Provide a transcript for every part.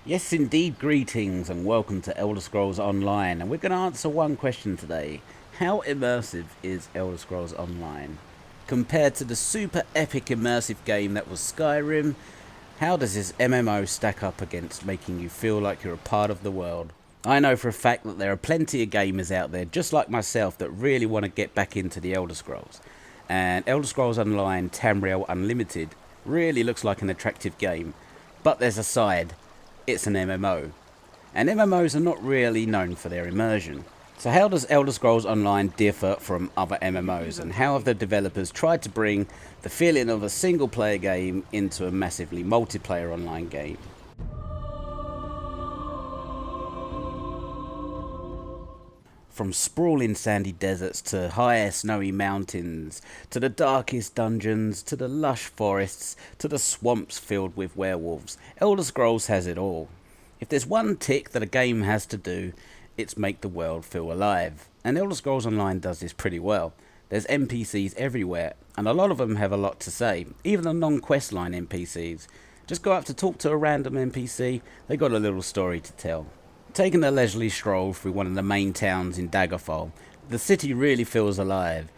Yes, indeed, greetings and welcome to Elder Scrolls Online. And we're going to answer one question today. How immersive is Elder Scrolls Online? Compared to the super epic immersive game that was Skyrim, how does this MMO stack up against making you feel like you're a part of the world? I know for a fact that there are plenty of gamers out there, just like myself, that really want to get back into the Elder Scrolls. And Elder Scrolls Online Tamriel Unlimited really looks like an attractive game. But there's a side. It's an MMO. And MMOs are not really known for their immersion. So how does Elder Scrolls Online differ from other MMOs, and how have the developers tried to bring the feeling of a single player game into a massively multiplayer online game? From sprawling sandy deserts to high snowy mountains, to the darkest dungeons, to the lush forests, to the swamps filled with werewolves, Elder Scrolls has it all. If there's one tick that a game has to do, it's make the world feel alive. And Elder Scrolls Online does this pretty well. There's NPCs everywhere, and a lot of them have a lot to say, even the non-quest line NPCs. Just go up to talk to a random NPC, they got a little story to tell. Taking a leisurely stroll through one of the main towns in Daggerfall, the city really feels alive.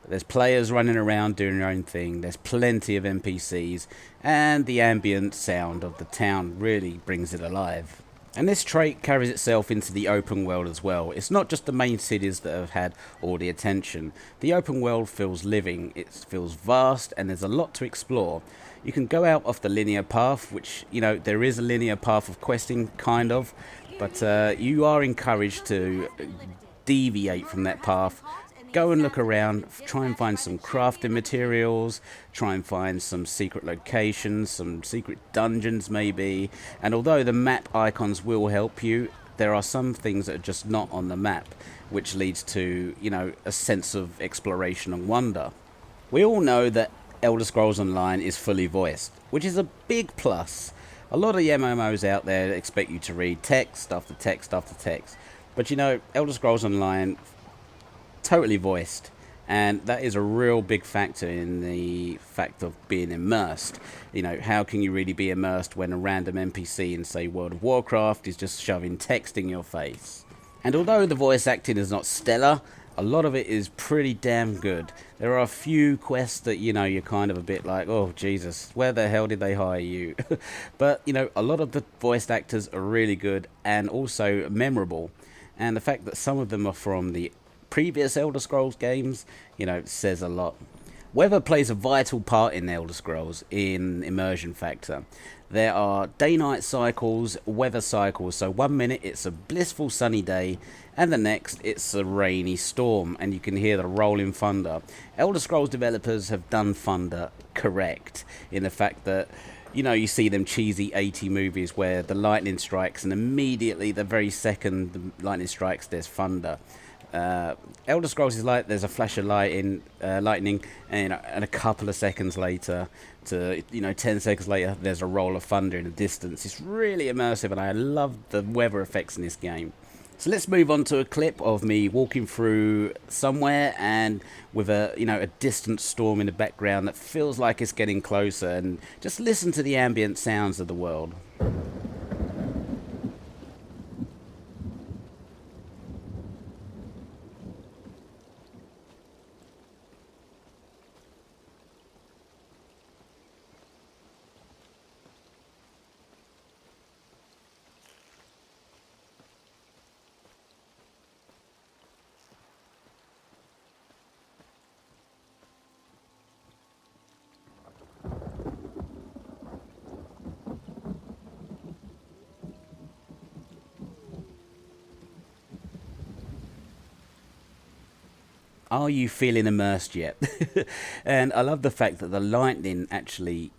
There's players running around doing their own thing, there's plenty of NPCs, and the ambient sound of the town really brings it alive. And this trait carries itself into the open world as well. It's not just the main cities that have had all the attention. The open world feels living, it feels vast, and there's a lot to explore. You can go out off the linear path, which, there is a linear path of questing, kind of, but you are encouraged to deviate from that path. Go and look around, try and find some crafting materials, try and find some secret locations, some secret dungeons maybe. And although the map icons will help you, there are some things that are just not on the map, which leads to, a sense of exploration and wonder. We all know that Elder Scrolls Online is fully voiced, which is a big plus. A lot of the MMOs out there expect you to read text after text after text. But Elder Scrolls Online, totally voiced. And that is a real big factor in the fact of being immersed. How can you really be immersed when a random NPC in, say, World of Warcraft is just shoving text in your face? And although the voice acting is not stellar, a lot of it is pretty damn good. There are a few quests that, you're kind of a bit like, oh, Jesus, where the hell did they hire you? But, a lot of the voiced actors are really good and also memorable. And the fact that some of them are from the previous Elder Scrolls games, says a lot. Weather plays a vital part in Elder Scrolls in immersion factor. There are day-night cycles, weather cycles, so 1 minute it's a blissful sunny day, and the next it's a rainy storm, and you can hear the rolling thunder. Elder Scrolls developers have done thunder correct, in the fact that you see them cheesy 80 movies where the lightning strikes, and immediately, the very second the lightning strikes, there's thunder. Elder Scrolls is like there's a flash of lightning, and a couple of seconds later, to 10 seconds later, there's a roll of thunder in the distance. It's really immersive, and I love the weather effects in this game. So let's move on to a clip of me walking through somewhere, and with a distant storm in the background that feels like it's getting closer, and just listen to the ambient sounds of the world. Are you feeling immersed yet? And I love the fact that the lightning actually,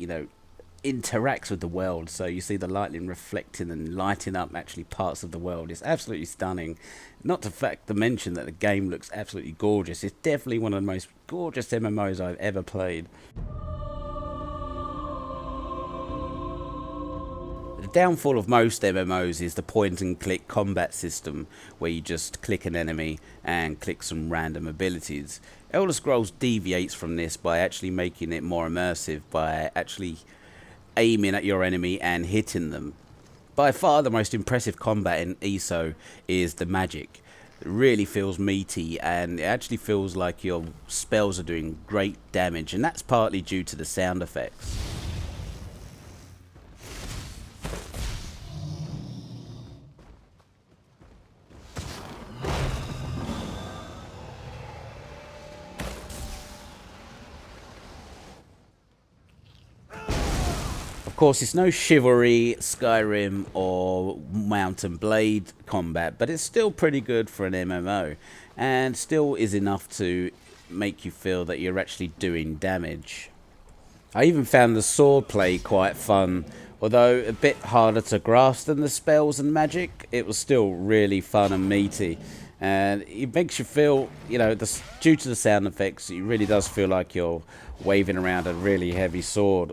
interacts with the world. So you see the lightning reflecting and lighting up actually parts of the world. It's absolutely stunning. Not the fact to mention that the game looks absolutely gorgeous. It's definitely one of the most gorgeous MMOs I've ever played. The downfall of most MMOs is the point and click combat system, where you just click an enemy and click some random abilities. Elder Scrolls deviates from this by actually making it more immersive, by actually aiming at your enemy and hitting them. By far the most impressive combat in ESO is the magic. It really feels meaty, and it actually feels like your spells are doing great damage, and that's partly due to the sound effects. Of course, it's no chivalry, Skyrim, or Mountain Blade combat, but it's still pretty good for an MMO, and still is enough to make you feel that you're actually doing damage. I even found the sword play quite fun, although a bit harder to grasp than the spells and magic. It was still really fun and meaty, and it makes you feel, due to the sound effects, it really does feel like you're waving around a really heavy sword.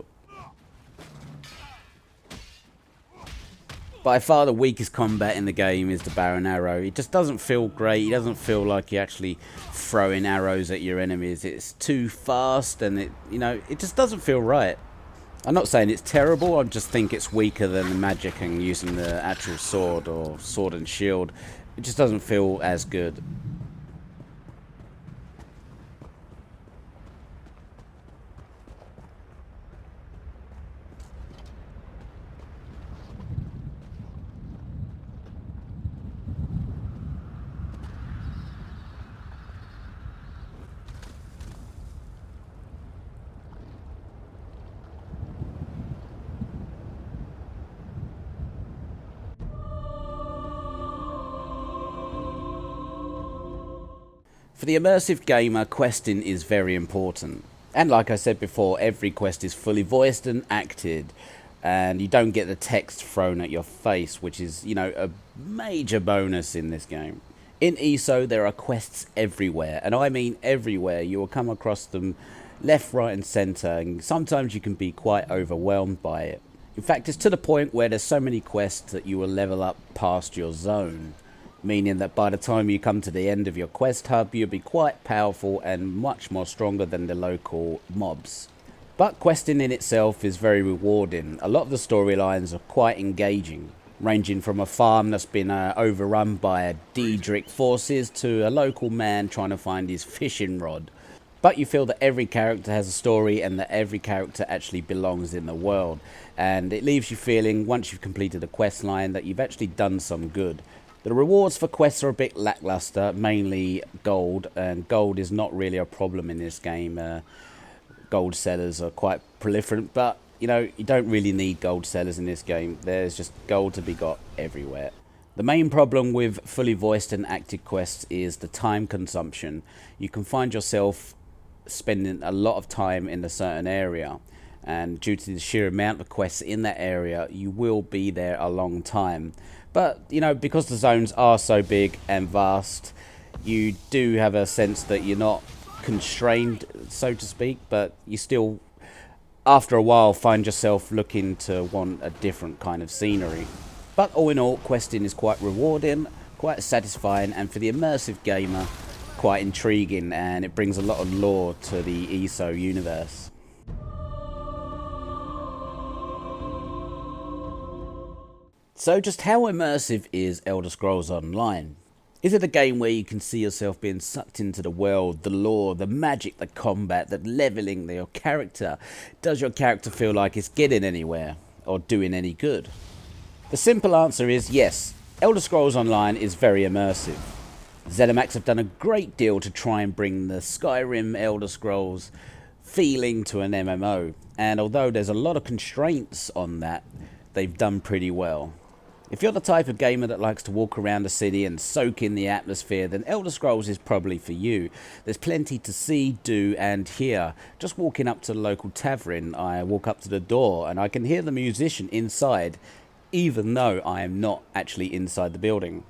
By far the weakest combat in the game is the bow and arrow. It just doesn't feel great. It doesn't feel like you're actually throwing arrows at your enemies. It's too fast, and it just doesn't feel right. I'm not saying it's terrible. I just think it's weaker than the magic and using the actual sword or sword and shield. It just doesn't feel as good. For the immersive gamer, questing is very important. And like I said before, every quest is fully voiced and acted, and you don't get the text thrown at your face, which is, a major bonus in this game. In ESO, there are quests everywhere, and I mean everywhere. You will come across them left, right, and centre, and sometimes you can be quite overwhelmed by it. In fact, it's to the point where there's so many quests that you will level up past your zone, meaning that by the time you come to the end of your quest hub, you'll be quite powerful and much more stronger than the local mobs. But questing in itself is very rewarding. A lot of the storylines are quite engaging, ranging from a farm that's been overrun by Daedric forces to a local man trying to find his fishing rod. But you feel that every character has a story and that every character actually belongs in the world. And it leaves you feeling, once you've completed a quest line, that you've actually done some good. The rewards for quests are a bit lackluster, mainly gold, and gold is not really a problem in this game. Gold sellers are quite proliferant, but you don't really need gold sellers in this game. There's just gold to be got everywhere. The main problem with fully voiced and acted quests is the time consumption. You can find yourself spending a lot of time in a certain area, and due to the sheer amount of quests in that area, you will be there a long time. But, because the zones are so big and vast, you do have a sense that you're not constrained, so to speak, but you still, after a while, find yourself looking to want a different kind of scenery. But all in all, questing is quite rewarding, quite satisfying, and for the immersive gamer, quite intriguing, and it brings a lot of lore to the ESO universe. So just how immersive is Elder Scrolls Online? Is it a game where you can see yourself being sucked into the world, the lore, the magic, the combat, the leveling, your character? Does your character feel like it's getting anywhere or doing any good? The simple answer is yes. Elder Scrolls Online is very immersive. ZeniMax have done a great deal to try and bring the Skyrim Elder Scrolls feeling to an MMO, and although there's a lot of constraints on that, they've done pretty well. If you're the type of gamer that likes to walk around the city and soak in the atmosphere, then Elder Scrolls is probably for you. There's plenty to see, do, and hear. Just walking up to the local tavern, I walk up to the door and I can hear the musician inside, even though I am not actually inside the building.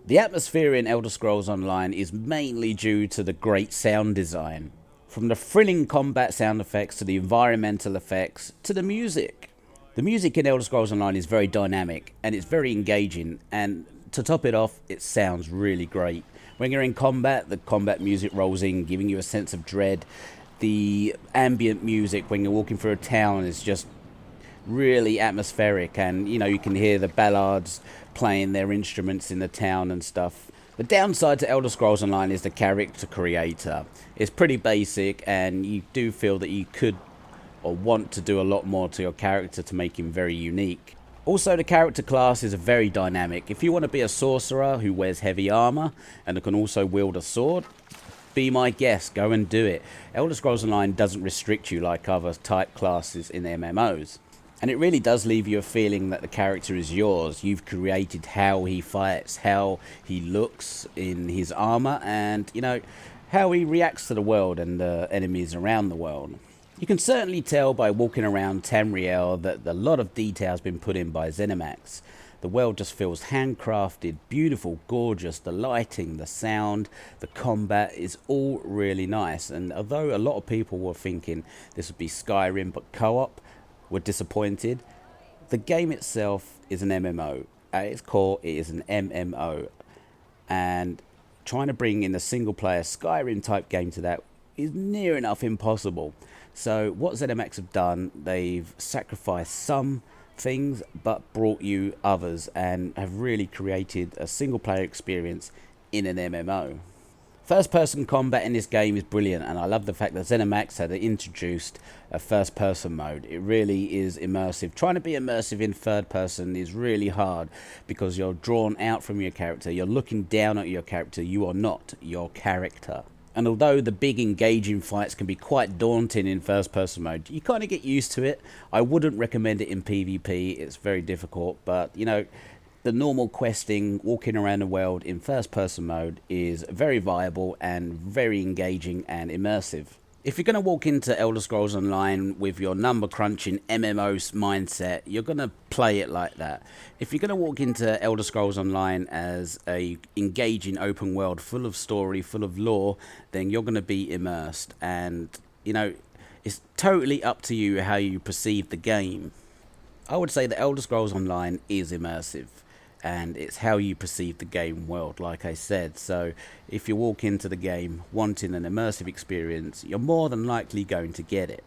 The atmosphere in Elder Scrolls Online is mainly due to the great sound design. From the thrilling combat sound effects to the environmental effects to the music. The music in Elder Scrolls Online is very dynamic and it's very engaging, and to top it off, it sounds really great. When you're in combat, the combat music rolls in, giving you a sense of dread. The ambient music when you're walking through a town is just really atmospheric, and you can hear the ballards playing their instruments in the town and stuff. The downside to Elder Scrolls Online is the character creator. It's pretty basic, and you do feel that you could or want to do a lot more to your character to make him very unique. Also, the character class is very dynamic. If you want to be a sorcerer who wears heavy armor and can also wield a sword, be my guest, go and do it. Elder Scrolls Online doesn't restrict you like other type classes in MMOs. And it really does leave you a feeling that the character is yours. You've created how he fights, how he looks in his armor, and how he reacts to the world and the enemies around the world. You can certainly tell by walking around Tamriel that a lot of detail has been put in by ZeniMax. The world just feels handcrafted, beautiful, gorgeous. The lighting, the sound, the combat is all really nice. And although a lot of people were thinking this would be Skyrim but co-op, were disappointed. The game itself is an MMO. At its core, it is an MMO. And trying to bring in a single player Skyrim type game to that is near enough impossible. So what ZeniMax have done, they've sacrificed some things but brought you others and have really created a single player experience in an MMO. First person combat in this game is brilliant, and I love the fact that ZeniMax had introduced a first person mode. It really is immersive. Trying to be immersive in third person is really hard because you're drawn out from your character, you're looking down at your character, you are not your character. And although the big engaging fights can be quite daunting in first person mode, you kind of get used to it. I wouldn't recommend it in PvP, it's very difficult, but the normal questing, walking around the world in first person mode is very viable and very engaging and immersive. If you're going to walk into Elder Scrolls Online with your number crunching MMO mindset, you're going to play it like that. If you're going to walk into Elder Scrolls Online as a engaging open world full of story, full of lore, then you're going to be immersed. And, it's totally up to you how you perceive the game. I would say that Elder Scrolls Online is immersive. And it's how you perceive the game world, like I said. So if you walk into the game wanting an immersive experience, you're more than likely going to get it.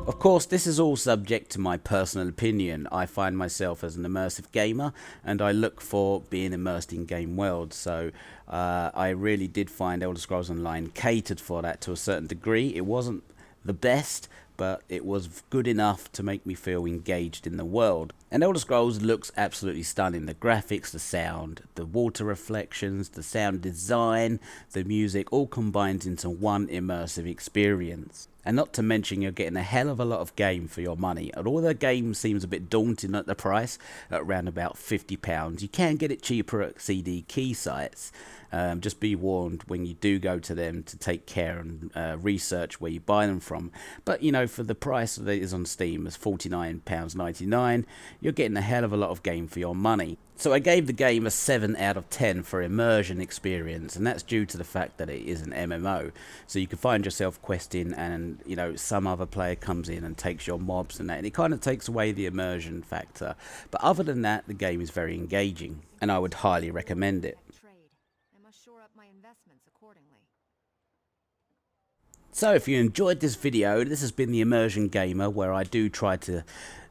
Of course, this is all subject to my personal opinion. I find myself as an immersive gamer, and I look for being immersed in game worlds. So I really did find Elder Scrolls Online catered for that to a certain degree. It wasn't the best, but it was good enough to make me feel engaged in the world. And Elder Scrolls looks absolutely stunning. The graphics, the sound, the water reflections, the sound design, the music, all combined into one immersive experience. And not to mention you're getting a hell of a lot of game for your money. Although the game seems a bit daunting at the price, at around about £50, you can get it cheaper at CD key sites. Just be warned when you do go to them to take care and research where you buy them from. But for the price that it is on Steam as £49.99, you're getting a hell of a lot of game for your money. So I gave the game a 7 out of 10 for immersion experience, and that's due to the fact that it is an MMO. So you can find yourself questing and, some other player comes in and takes your mobs and that, and it kind of takes away the immersion factor. But other than that, the game is very engaging, and I would highly recommend it. So if you enjoyed this video, this has been the Immersion Gamer, where I do try to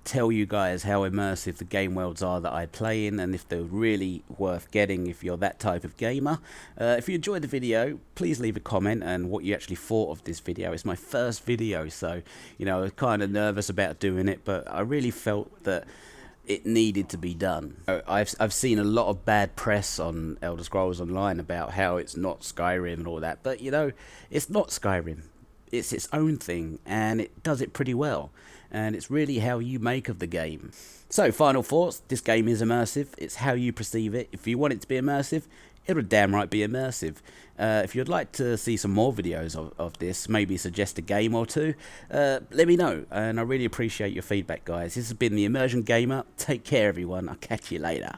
tell you guys how immersive the game worlds are that I play in, and if they're really worth getting if you're that type of gamer. If you enjoyed the video, please leave a comment and what you actually thought of this video. It's my first video, so I was kind of nervous about doing it, but I really felt that it needed to be done. I've seen a lot of bad press on Elder Scrolls Online about how it's not Skyrim and all that, but it's not Skyrim. It's its own thing, and it does it pretty well, and it's really how you make of the game. So final thoughts, this game is immersive. It's how you perceive it. If you want it to be immersive, it'll damn right be immersive. If you'd like to see some more videos of this, maybe suggest a game or two, let me know, and I really appreciate your feedback, guys. This has been the Immersion Gamer. Take care, everyone. I'll catch you later.